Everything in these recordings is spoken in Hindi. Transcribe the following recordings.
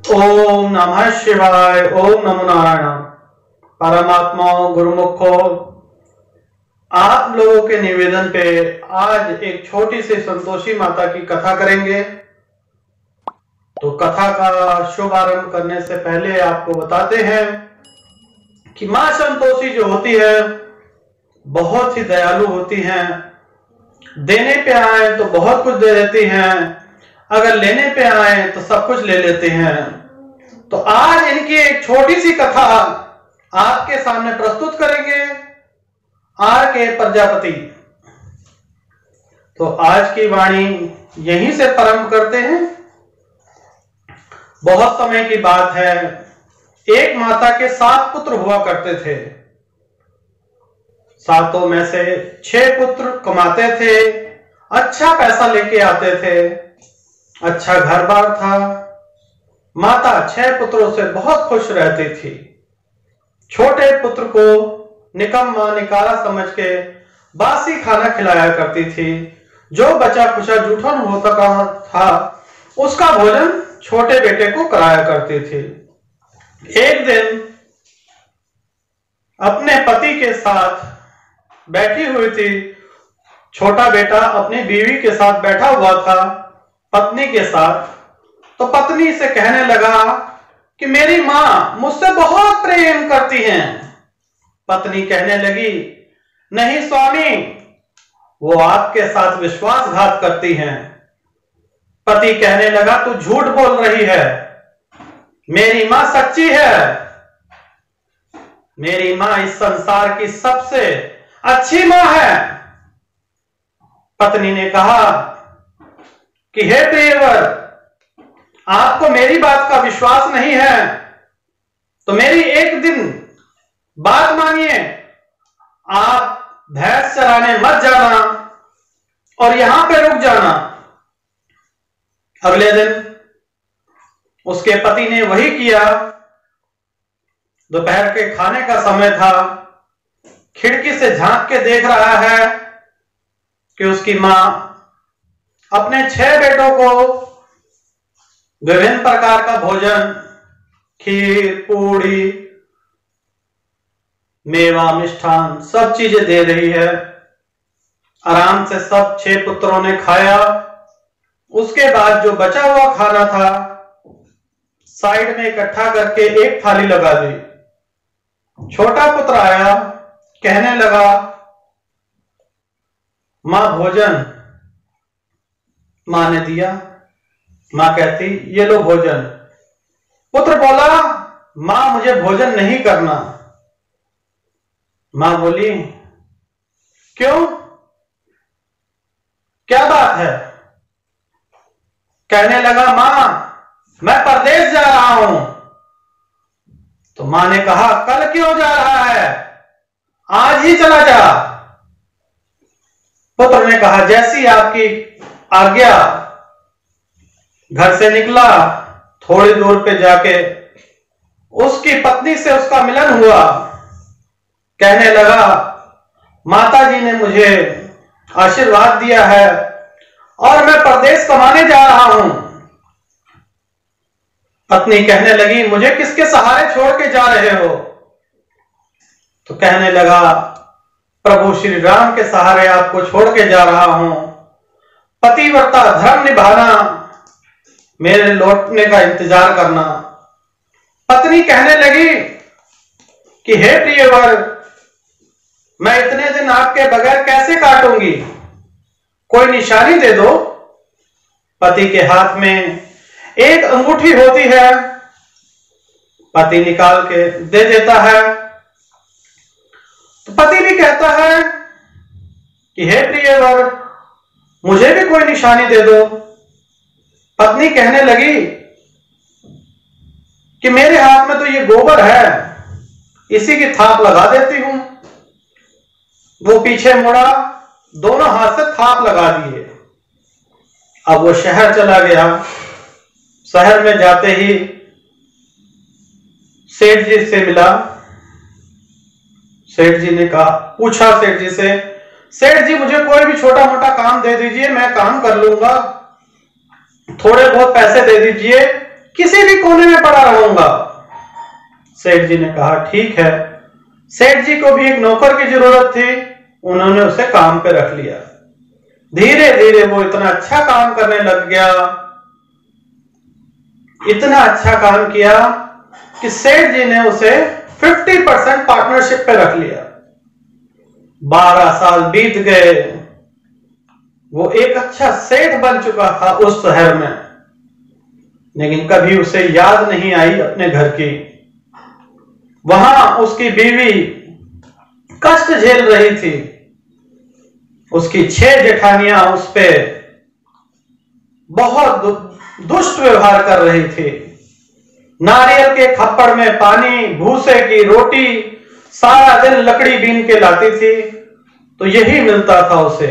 ओम नमः शिवाय। ओम नमो नारायण। परमात्मा गुरुमुखो, आप लोगों के निवेदन पे आज एक छोटी सी संतोषी माता की कथा करेंगे। तो कथा का शुभारंभ करने से पहले आपको बताते हैं कि मां संतोषी जो होती है बहुत ही दयालु होती हैं। देने पे आए तो बहुत कुछ दे देती हैं, अगर लेने पे आए तो सब कुछ ले लेते हैं। तो आज इनकी एक छोटी सी कथा आपके सामने प्रस्तुत करेंगे आर के प्रजापति। तो आज की वाणी यहीं से प्रारंभ करते हैं। बहुत समय की बात है, एक माता के 7 पुत्र हुआ करते थे। 7 में से 6 पुत्र कमाते थे, अच्छा पैसा लेके आते थे, अच्छा घर बार था। माता 6 पुत्रों से बहुत खुश रहती थी। छोटे पुत्र को निकम्मा निकाला समझ के बासी खाना खिलाया करती थी। जो बचा खुचा जूठन होता था उसका भोजन छोटे बेटे को कराया करती थी। एक दिन अपने पति के साथ बैठी हुई थी। छोटा बेटा अपनी बीवी के साथ बैठा हुआ था, पत्नी के साथ। तो पत्नी से कहने लगा कि मेरी मां मुझसे बहुत प्रेम करती हैं। पत्नी कहने लगी, नहीं स्वामी, वो आपके साथ विश्वासघात करती हैं। पति कहने लगा, तू झूठ बोल रही है, मेरी मां सच्ची है। मेरी मां इस संसार की सबसे अच्छी मां है। पत्नी ने कहा कि हे प्रियवर, आपको मेरी बात का विश्वास नहीं है तो मेरी एक दिन बात मानिए। आप भैंस चराने मत जाना और यहां पे रुक जाना। अगले दिन उसके पति ने वही किया। दोपहर के खाने का समय था। खिड़की से झांक के देख रहा है कि उसकी मां अपने 6 बेटों को विभिन्न प्रकार का भोजन, खीर, पूड़ी, मेवा, मिष्ठान, सब चीजें दे रही है। आराम से सब 6 पुत्रों ने खाया। उसके बाद जो बचा हुआ खाना था साइड में इकट्ठा करके एक थाली लगा दी। छोटा पुत्र आया, कहने लगा, मां भोजन। मां ने दिया। मां कहती, ये लो भोजन। पुत्र बोला, मां मुझे भोजन नहीं करना। मां बोली, क्यों, क्या बात है? कहने लगा, मां मैं परदेश जा रहा हूं। तो मां ने कहा, कल क्यों जा रहा है, आज ही चला जा। पुत्र ने कहा, जैसी आपकी आज्ञा। घर से निकला। थोड़ी दूर पे जाके उसकी पत्नी से उसका मिलन हुआ। कहने लगा, माता जी ने मुझे आशीर्वाद दिया है और मैं परदेश कमाने जा रहा हूं। पत्नी कहने लगी, मुझे किसके सहारे छोड़ के जा रहे हो? तो कहने लगा, प्रभु श्री राम के सहारे आपको छोड़ के जा रहा हूं। पतिव्रता धर्म निभाना, मेरे लौटने का इंतजार करना। पत्नी कहने लगी कि हे प्रियवर, मैं इतने दिन आपके बगैर कैसे काटूंगी, कोई निशानी दे दो। पति के हाथ में एक अंगूठी होती है। पति निकाल के दे देता है। तो पति भी कहता है कि हे प्रियवर, मुझे भी कोई निशानी दे दो। पत्नी कहने लगी कि मेरे हाथ में तो ये गोबर है, इसी की थाप लगा देती हूं। वो पीछे मुड़ा, दोनों हाथ से थाप लगा दिए। अब वो शहर चला गया। शहर में जाते ही सेठ जी से मिला। सेठ जी ने कहा, पूछा सेठ जी से, सेठ जी मुझे कोई भी छोटा मोटा काम दे दीजिए, मैं काम कर लूंगा, थोड़े बहुत पैसे दे दीजिए, किसी भी कोने में पड़ा रहूंगा। सेठ जी ने कहा ठीक है। सेठ जी को भी एक नौकर की जरूरत थी, उन्होंने उसे काम पे रख लिया। धीरे धीरे वो इतना अच्छा काम करने लग गया, इतना अच्छा काम किया कि सेठ जी ने उसे 50% पार्टनरशिप पे रख लिया। 12 साल बीत गए, वो एक अच्छा सेठ बन चुका था उस शहर में, लेकिन कभी उसे याद नहीं आई अपने घर की। वहां उसकी बीवी कष्ट झेल रही थी, उसकी 6 जेठानियां उस पे बहुत दुष्ट व्यवहार कर रही थी। नारियल के खप्पड़ में पानी, भूसे की रोटी, सारा दिन लकड़ी बीन के लाती थी, तो यही मिलता था उसे।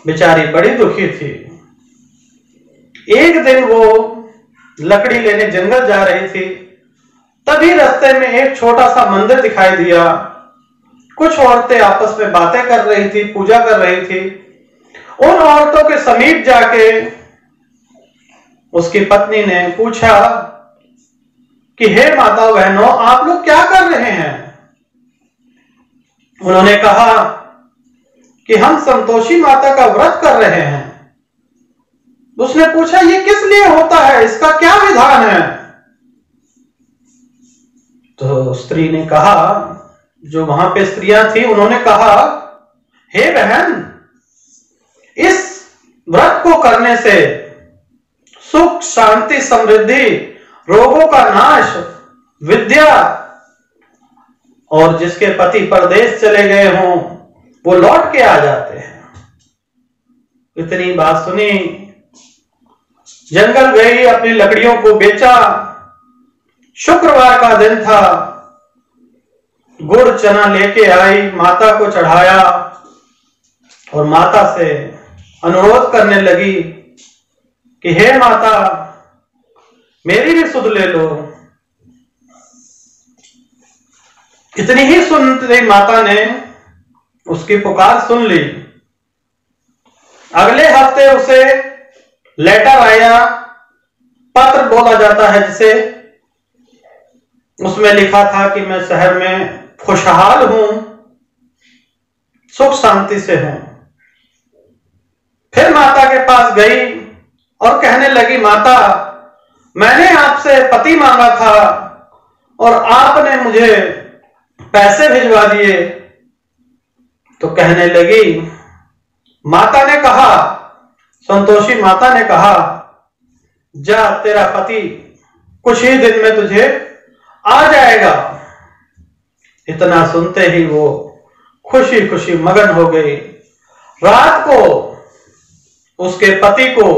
बेचारी बड़ी दुखी थी। एक दिन वो लकड़ी लेने जंगल जा रही थी, तभी रास्ते में एक छोटा सा मंदिर दिखाई दिया। कुछ औरतें आपस में बातें कर रही थी, पूजा कर रही थी। उन औरतों के समीप जाके उसकी पत्नी ने पूछा कि हे माता बहनों, आप लोग क्या कर रहे हैं? उन्होंने कहा कि हम संतोषी माता का व्रत कर रहे हैं। उसने पूछा ये किस लिए होता है, इसका क्या विधान है? तो स्त्री ने कहा, जो वहां पे स्त्रियां थी, उन्होंने कहा हे बहन, इस व्रत को करने से सुख, शांति, समृद्धि, रोगों का नाश, विद्या, और जिसके पति परदेश चले गए हों वो लौट के आ जाते हैं। इतनी बात सुनी, जंगल गई, अपनी लकड़ियों को बेचा। शुक्रवार का दिन था, गुड़ चना लेके आई, माता को चढ़ाया और माता से अनुरोध करने लगी कि हे माता, मेरी भी सुध ले लो। इतनी ही सुनते माता ने उसकी पुकार सुन ली। अगले हफ्ते उसे लेटर आया, पत्र बोला जाता है जिसे, उसमें लिखा था कि मैं शहर में खुशहाल हूं, सुख शांति से हूं। फिर माता के पास गई और कहने लगी, माता, मैंने आपसे पति मांगा था और आपने मुझे पैसे भिजवा दिए। तो कहने लगी, माता ने कहा, संतोषी माता ने कहा, जा, तेरा पति कुछ ही दिन में तुझे आ जाएगा। इतना सुनते ही वो खुशी खुशी मगन हो गई। रात को उसके पति को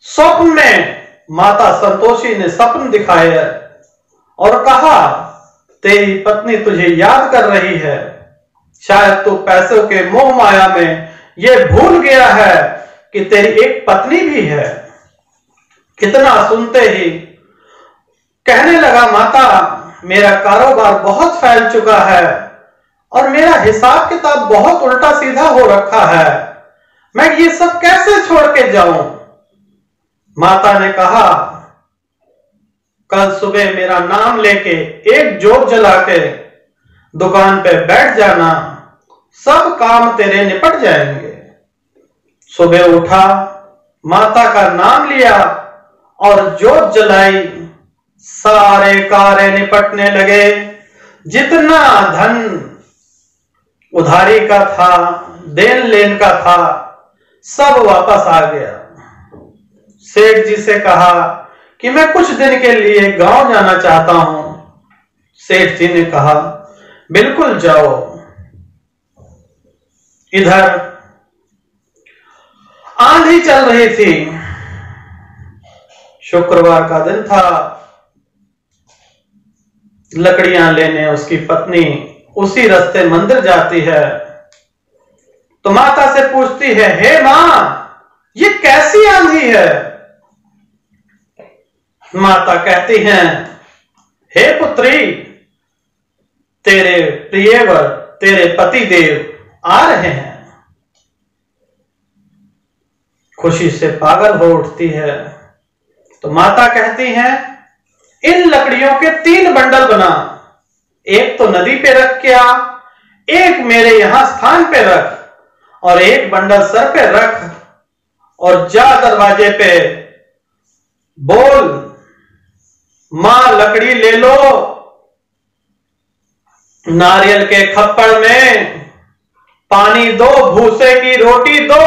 स्वप्न में माता संतोषी ने स्वप्न दिखाया और कहा, तेरी पत्नी तुझे याद कर रही है, शायद तू पैसों के मोह माया में ये भूल गया है कि तेरी एक पत्नी भी है। इतना सुनते ही कहने लगा, माता, मेरा कारोबार बहुत फैल चुका है और मेरा हिसाब किताब बहुत उल्टा सीधा हो रखा है, मैं ये सब कैसे छोड़ के जाऊं? माता ने कहा, कल सुबह मेरा नाम लेके एक जोत जला के दुकान पे बैठ जाना, सब काम तेरे निपट जाएंगे। सुबह उठा, माता का नाम लिया और जोत जलाई, सारे कार्य निपटने लगे। जितना धन उधारी का था, देन लेन का था, सब वापस आ गया। सेठ जी से कहा कि मैं कुछ दिन के लिए गांव जाना चाहता हूं। सेठ जी ने कहा, बिल्कुल जाओ। इधर आंधी चल रही थी, शुक्रवार का दिन था। लकड़ियां लेने उसकी पत्नी उसी रास्ते मंदिर जाती है, तो माता से पूछती है, हे मां, ये कैसी आंधी है? माता कहती हैं, हे पुत्री, तेरे प्रियवर, तेरे पति देव आ रहे हैं। खुशी से पागल हो उठती है। तो माता कहती हैं, इन लकड़ियों के 3 बंडल बना, एक तो नदी पे रख के आ, एक मेरे यहां स्थान पे रख, और एक बंडल सर पे रख, और जा दरवाजे पे बोल, मां लकड़ी ले लो, नारियल के खप्पड़ में पानी दो, भूसे की रोटी दो।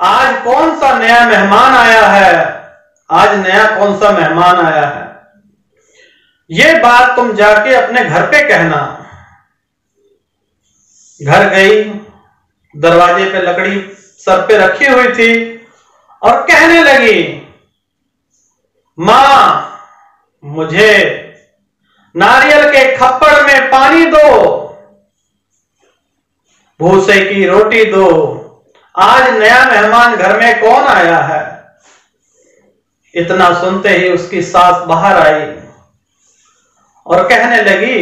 आज कौन सा नया मेहमान आया है, आज नया कौन सा मेहमान आया है। ये बात तुम जाके अपने घर पे कहना। घर गई, दरवाजे पे लकड़ी सर पे रखी हुई थी और कहने लगी, मां मुझे नारियल के खप्पड़ में पानी दो, भूसे की रोटी दो। आज नया मेहमान घर में कौन आया है। इतना सुनते ही उसकी सास बाहर आई और कहने लगी,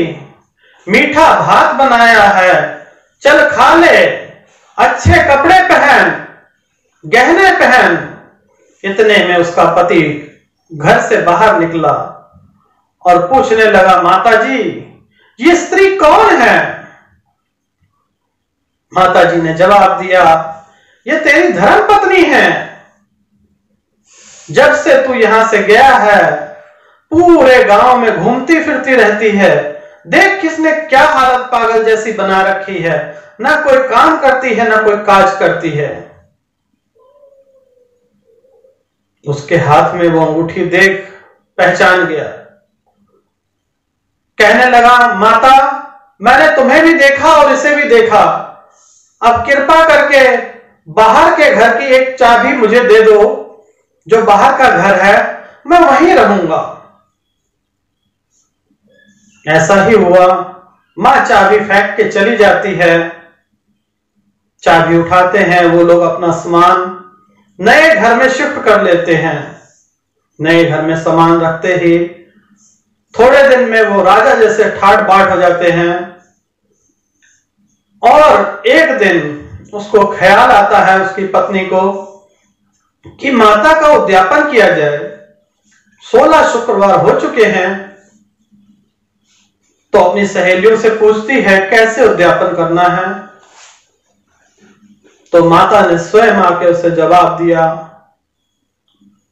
मीठा भात बनाया है, चल खा ले, अच्छे कपड़े पहन, गहने पहन। इतने में उसका पति घर से बाहर निकला और पूछने लगा, माता जी ये स्त्री कौन है। माता जी ने जवाब दिया, ये तेरी धर्म पत्नी है। जब से तू यहां से गया है पूरे गांव में घूमती फिरती रहती है, देख किसने क्या हालत पागल जैसी बना रखी है, ना कोई काम करती है ना कोई काज करती है। उसके हाथ में वो अंगूठी देख पहचान गया, कहने लगा, माता मैंने तुम्हें भी देखा और इसे भी देखा, अब कृपा करके बाहर के घर की एक चाबी मुझे दे दो, जो बाहर का घर है मैं वहीं रहूंगा। ऐसा ही हुआ, मां चाबी फेंक के चली जाती है। चाबी उठाते हैं वो लोग, अपना सामान नए घर में शिफ्ट कर लेते हैं। नए घर में सामान रखते ही थोड़े दिन में वो राजा जैसे ठाट बाट हो जाते हैं। और एक दिन उसको ख्याल आता है उसकी पत्नी को कि माता का उद्यापन किया जाए। 16 शुक्रवार हो चुके हैं, तो अपनी सहेलियों से पूछती है कैसे उद्यापन करना है। तो माता ने स्वयं आके उसे जवाब दिया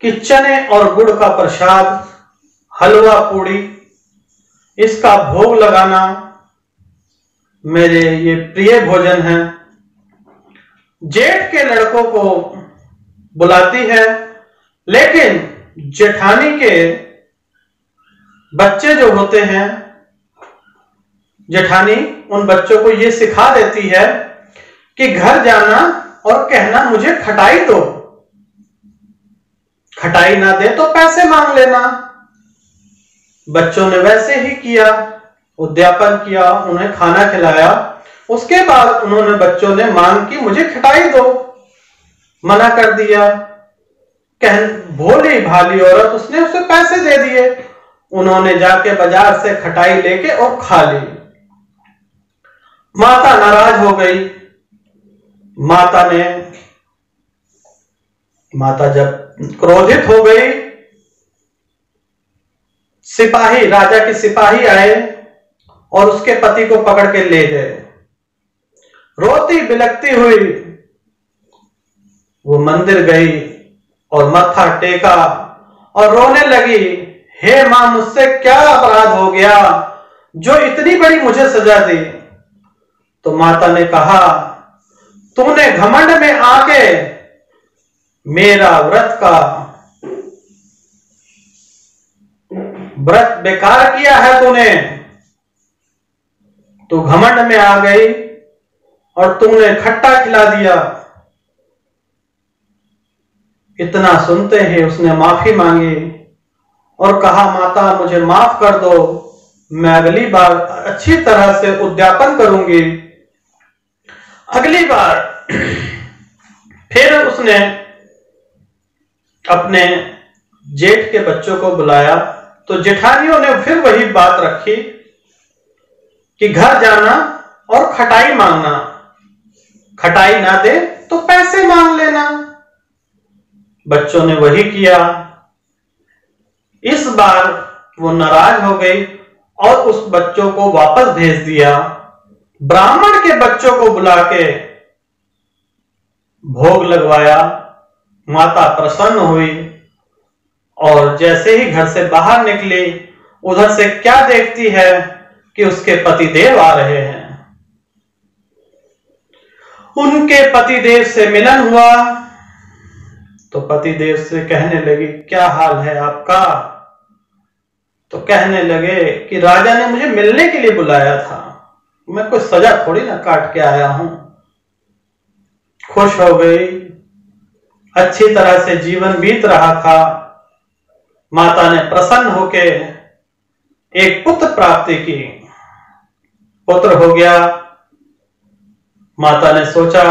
कि चने और गुड़ का प्रसाद, हलवा पूड़ी, इसका भोग लगाना मेरे ये प्रिय भोजन है। जेठ के लड़कों को बुलाती है, लेकिन जेठानी के बच्चे जो होते हैं, जेठानी उन बच्चों को ये सिखा देती है कि घर जाना और कहना मुझे खटाई दो, खटाई ना दे तो पैसे मांग लेना। बच्चों ने वैसे ही किया, उद्यापन किया, उन्हें खाना खिलाया। उसके बाद उन्होंने बच्चों ने मांग की मुझे खटाई दो, मना कर दिया। भोली भाली औरत, उसने उसे पैसे दे दिए। उन्होंने जाके बाजार से खटाई लेके और खा ली। माता नाराज हो गई। माता जब क्रोधित हो गई, सिपाही, राजा के सिपाही आए और उसके पति को पकड़ के ले गए। रोती बिलखती हुई वो मंदिर गई और मत्था टेका और रोने लगी, हे मां मुझसे क्या अपराध हो गया जो इतनी बड़ी मुझे सजा दी। तो माता ने कहा, तूने घमंड में आके मेरा व्रत बेकार किया है। तू घमंड में आ गई और तुमने खट्टा खिला दिया। इतना सुनते ही उसने माफी मांगी और कहा, माता मुझे माफ कर दो, मैं अगली बार अच्छी तरह से उद्यापन करूंगी। अगली बार फिर उसने अपने जेठ के बच्चों को बुलाया, तो जेठानियों ने फिर वही बात रखी कि घर जाना और खटाई मांगना, खटाई ना दे तो पैसे मांग लेना। बच्चों ने वही किया। इस बार वो नाराज हो गई और उस बच्चों को वापस भेज दिया। ब्राह्मण के बच्चों को बुला के भोग लगवाया। माता प्रसन्न हुई और जैसे ही घर से बाहर निकली, उधर से क्या देखती है कि उसके पतिदेव आ रहे हैं। उनके पतिदेव से मिलन हुआ तो पतिदेव से कहने लगी, क्या हाल है आपका? तो कहने लगे कि राजा ने मुझे मिलने के लिए बुलाया था, मैं कोई सजा थोड़ी ना काट के आया हूं। खुश हो गई, अच्छी तरह से जीवन बीत रहा था। माता ने प्रसन्न होके एक पुत्र प्राप्ति की, पुत्र हो गया। माता ने सोचा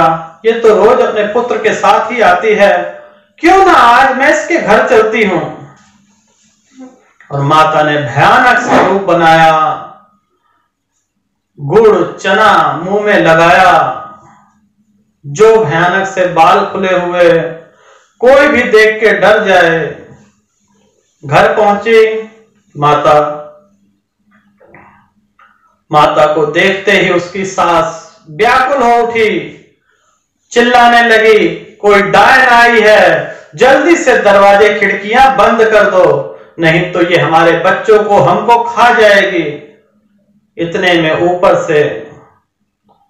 ये तो रोज अपने पुत्र के साथ ही आती है, क्यों ना आज मैं इसके घर चलती हूं। और माता ने भयानक स्वरूप बनाया, गुड़ चना मुंह में लगाया, जो भयानक से बाल खुले हुए, कोई भी देख के डर जाए। घर पहुंची माता को देखते ही उसकी सास व्याकुल हो उठी, चिल्लाने लगी, कोई डायन आई है, जल्दी से दरवाजे खिड़कियां बंद कर दो, नहीं तो ये हमारे बच्चों को हमको खा जाएगी। इतने में ऊपर से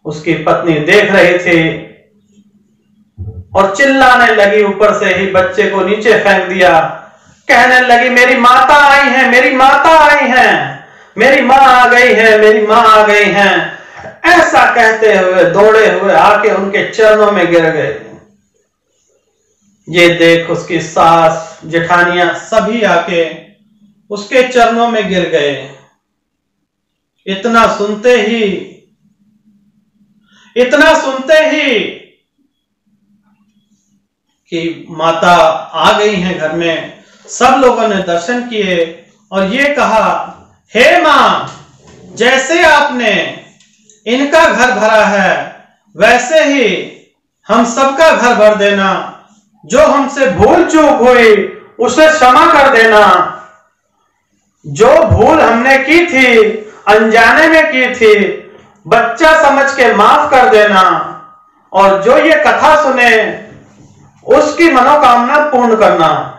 उसकी पत्नी देख रही थी और चिल्लाने लगी, ऊपर से ही बच्चे को नीचे फेंक दिया। कहने लगी, मेरी माता आई है, मेरी माता आई है, मेरी माँ आ गई है, मेरी माँ आ गई है। ऐसा कहते हुए दौड़े हुए आके उनके चरणों में गिर गए। ये देख उसकी सास जेठानियां सभी आके उसके चरणों में गिर गए। इतना सुनते ही कि माता आ गई हैं घर में, सब लोगों ने दर्शन किए और ये कहा, हे मां, जैसे आपने इनका घर भरा है वैसे ही हम सबका घर भर देना। जो हमसे भूल चूक हुई उसे क्षमा कर देना। जो भूल हमने की थी, अनजाने में की थी, बच्चा समझ के माफ कर देना। और जो ये कथा सुने उसकी मनोकामना पूर्ण करना।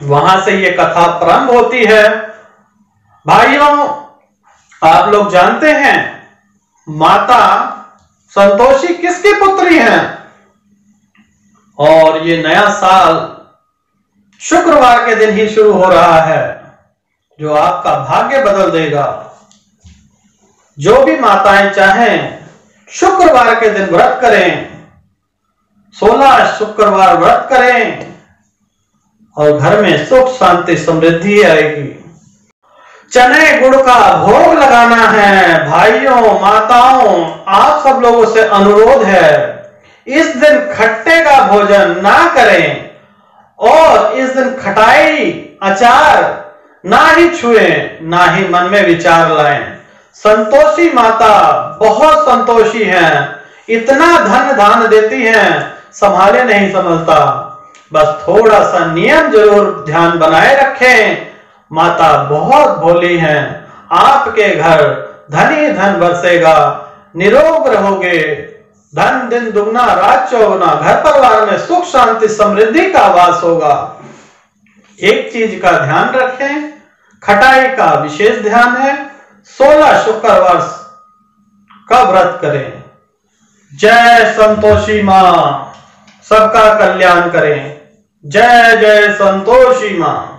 वहां से ये कथा प्रारंभ होती है। भाइयों, आप लोग जानते हैं माता संतोषी किसकी पुत्री हैं? और ये नया साल शुक्रवार के दिन ही शुरू हो रहा है, जो आपका भाग्य बदल देगा। जो भी माताएं चाहें शुक्रवार के दिन व्रत करें, 16 शुक्रवार व्रत करें और घर में सुख शांति समृद्धि आएगी। चने गुड़ का भोग लगाना है। भाइयों माताओं, आप सब लोगों से अनुरोध है, इस दिन खट्टे का भोजन ना करें और इस दिन खटाई अचार ना ही छुएं, ना ही मन में विचार लाएं। संतोषी माता बहुत संतोषी हैं, इतना धन दान देती हैं, संभाले नहीं समझता। बस थोड़ा सा नियम जरूर ध्यान बनाए रखें। माता बहुत भोली हैं। आपके घर धनी धन बरसेगा, निरोग रहोगे, धन दिन दुगना रात चौगुना, घर परिवार में सुख शांति समृद्धि का वास होगा। एक चीज का ध्यान रखें, खटाई का विशेष ध्यान है। 16 शुक्रवार का व्रत करें। जय संतोषी मां, सबका कल्याण करें। जय जय संतोषी मां।